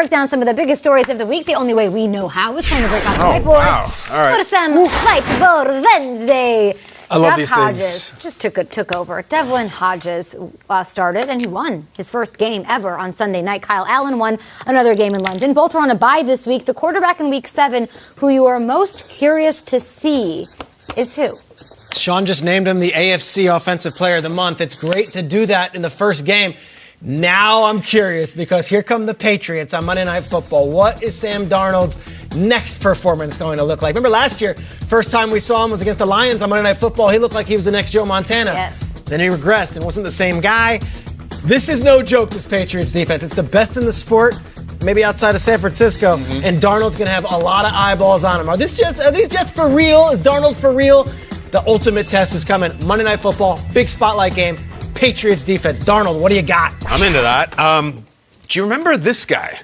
Break down some of the biggest stories of the week the only way we know how. It's time to break out the whiteboard. Wow. All right. Notice them Whiteboard Wednesday. I love Duck these Hodges things. just took over. Devlin Hodges started, and he won his first game ever on Sunday night. Kyle Allen won another game in London. Both are on a bye this week. The quarterback in Week 7, who you are most curious to see, is who? Sean just named him the AFC Offensive Player of the Month. It's great to do that in the first game. Now I'm curious because here come the Patriots on Monday Night Football. What is Sam Darnold's next performance going to look like? Remember last year, first time we saw him was against the Lions on Monday Night Football. He looked like he was the next Joe Montana. Yes. Then he regressed and wasn't the same guy. This is no joke, this Patriots defense. It's the best in the sport, maybe outside of San Francisco, and Darnold's going to have a lot of eyeballs on him. Are these Jets for real? Is Darnold for real? The ultimate test is coming. Monday Night Football, big spotlight game. Patriots defense. Darnold, what do you got? I'm into that. Do you remember this guy?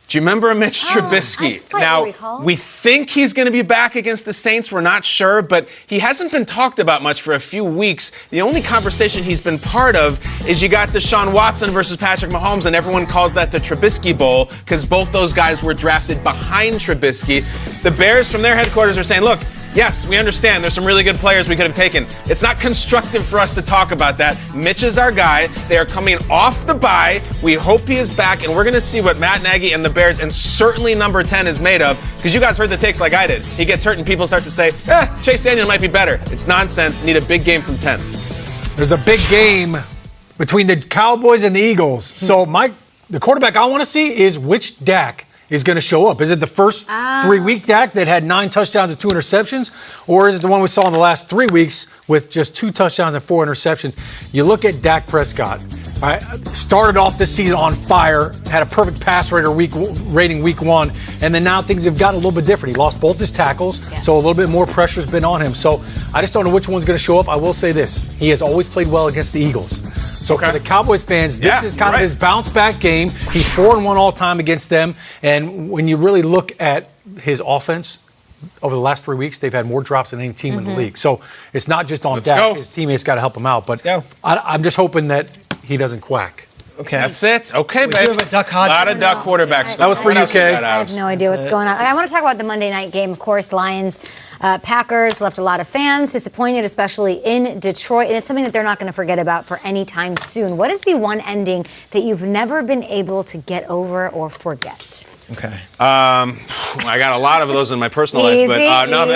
Do you remember Mitch Trubisky? Now, we think he's going to be back against the Saints. We're not sure, but he hasn't been talked about much for a few weeks. The only conversation he's been part of is you got Deshaun Watson versus Patrick Mahomes, and everyone calls that the Trubisky Bowl because both those guys were drafted behind Trubisky. The Bears from their headquarters are saying, look, yes, we understand there's some really good players we could have taken. It's not constructive for us to talk about that. Mitch is our guy. They are coming off the bye. We hope he is back, and we're going to see what Matt Nagy and the Bears, and certainly number 10, is made of, because you guys heard the takes like I did. He gets hurt, and people start to say, Chase Daniel might be better. It's nonsense. Need a big game from 10. There's a big game between the Cowboys and the Eagles. So the quarterback I want to see is which Dak is going to show up. Is it the first 3-week Dak that had 9 touchdowns and 2 interceptions? Or is it the one we saw in the last 3 weeks with just 2 touchdowns and 4 interceptions? You look at Dak Prescott. All right, started off this season on fire, had a perfect pass rating week 1, and then now things have gotten a little bit different. He lost both his tackles, so a little bit more pressure's been on him. So I just don't know which one's going to show up. I will say this. He has always played well against the Eagles. So for the Cowboys fans, this is kind of his bounce-back game. He's 4-1 all-time against them. And when you really look at his offense, over the last 3 weeks, they've had more drops than any team in the league. So it's not just on Dak. His teammates got to help him out. But I'm just hoping that he doesn't quack. Okay. That's it. Okay, baby. We do have a Duck Hodges. A lot of Duck quarterbacks. That was for you, Kay. I have no idea what's going on. I want to talk about the Monday night game, of course. Lions, Packers left a lot of fans disappointed, especially in Detroit. And it's something that they're not going to forget about for any time soon. What is the one ending that you've never been able to get over or forget? Okay. I got a lot of those in my personal life, but no.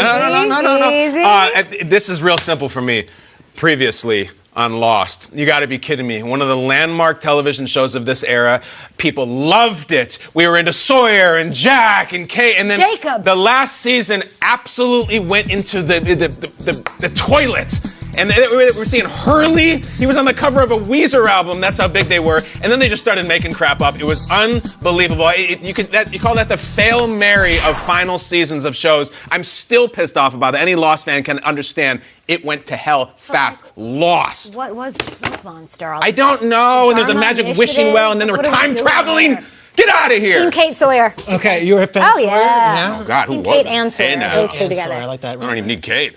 This is real simple for me. Previously on Lost. You got to be kidding me. One of the landmark television shows of this era. People loved it. We were into Sawyer and Jack and Kay, and then Jacob. The last season absolutely went into the toilet. And we're seeing Hurley. He was on the cover of a Weezer album. That's how big they were. And then they just started making crap up. It was unbelievable. You call that the fail Mary of final seasons of shows. I'm still pissed off about it. Any Lost fan can understand it went to hell fast. Lost. What was the Smoke Monster? I don't know. And there's a magic wishing well, and then there were time traveling. Get out of here. Team Kate Sawyer. Okay, you're a fan of Sawyer? Yeah. Oh, God, Team who Kate wasn't? and Sawyer. Those two together. Sawyer, I like that. I don't even need Kate.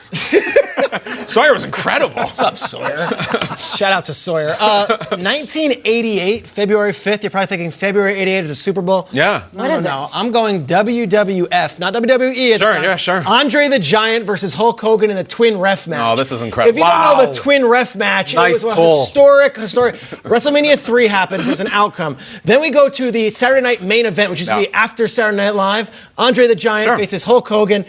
Sawyer was incredible. What's up, Sawyer? Shout out to Sawyer. 1988, February 5th. You're probably thinking February 88 is a Super Bowl. Yeah. No. I'm going WWF, not WWE. Sure. Andre the Giant versus Hulk Hogan in the twin ref match. Oh, this is incredible. If you don't know the twin ref match, Nice it was pull. historic. WrestleMania 3 happens. There's an outcome. Then we go to the Saturday night main event, which used to be after Saturday Night Live. Andre the Giant faces Hulk Hogan.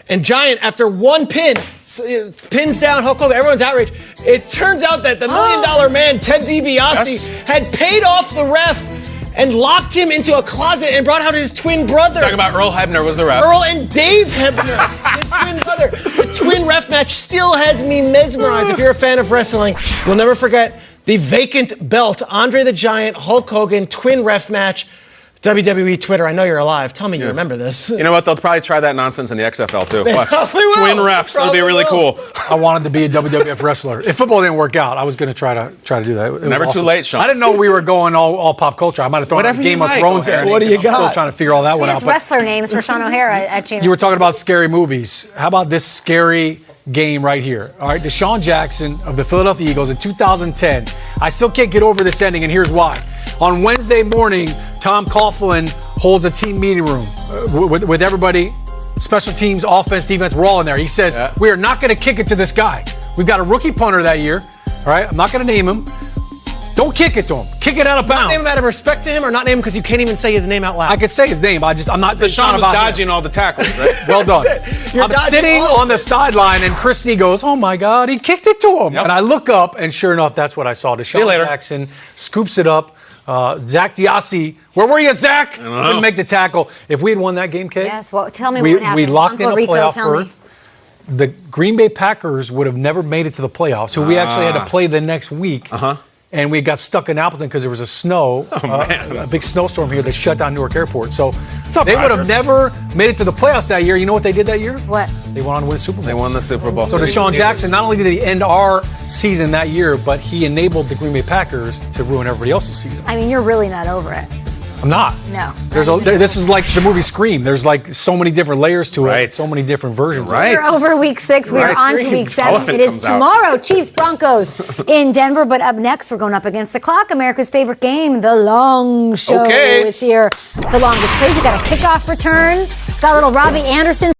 And Giant, after one pin, pins down Hulk Hogan. Everyone's outraged. It turns out that the $1 Million Man, Ted DiBiase, had paid off the ref and locked him into a closet and brought out his twin brother. Talking about Earl Hebner was the ref. Earl and Dave Hebner, his twin brother. The twin ref match still has me mesmerized. If you're a fan of wrestling, you'll never forget the vacant belt. Andre the Giant, Hulk Hogan, twin ref match. WWE Twitter, I know you're alive. Tell me you remember this. You know what? They'll probably try that nonsense in the XFL too. They probably will. Twin refs. It'll be really cool. I wanted to be a WWF wrestler. If football didn't work out, I was going to try to do that. It was Never awesome. too late, Sean. I didn't know we were going all pop culture. I might have thrown Whatever a Game you of like. Thrones Go ahead. there. What do you got? I'm still trying to figure all that one out. His wrestler names for Sean O'Hara at Gina. You were talking about scary movies. How about this scary game right here? All right, Deshaun Jackson of the Philadelphia Eagles in 2010. I still can't get over this ending, and here's why. On Wednesday morning, Tom Coughlin holds a team meeting room with everybody, special teams, offense, defense, we're all in there. He says, we are not going to kick it to this guy. We've got a rookie punter that year, all right? I'm not going to name him. Don't kick it to him. Kick it out of bounds. Not name him out of respect to him, or not name him because you can't even say his name out loud? I could say his name. I'm not. Sean was dodging all the tackles, right? Well done. I'm sitting on the sideline, and Christy goes, "Oh my God, he kicked it to him!" Yep. And I look up, and sure enough, that's what I saw. Deshaun Jackson scoops it up. Zach Diassi, where were you, Zach? Couldn't make the tackle. If we had won that game, Kate. Yes. Well, tell me what happened. We locked Uncle in a Rico, playoff berth. The Green Bay Packers would have never made it to the playoffs, so we actually had to play the next week. And we got stuck in Appleton because there was a big snowstorm here that shut down Newark Airport. So they would have never made it to the playoffs that year. You know what they did that year? What? They went on to win the Super Bowl. They won the Super Bowl. So Deshaun Jackson, not only did he end our season that year, but he enabled the Green Bay Packers to ruin everybody else's season. I mean, you're really not over it. I'm not. No. This is like the movie Scream. There's like so many different layers to it, so many different versions. Right. We're over week 6. We are on to week 7. Elephant it is tomorrow, Chiefs Broncos in Denver. But up next, we're going up against the clock. America's favorite game, the Long Show. Okay. It's here. The longest plays. We got a kickoff return. Got a little Robbie Anderson.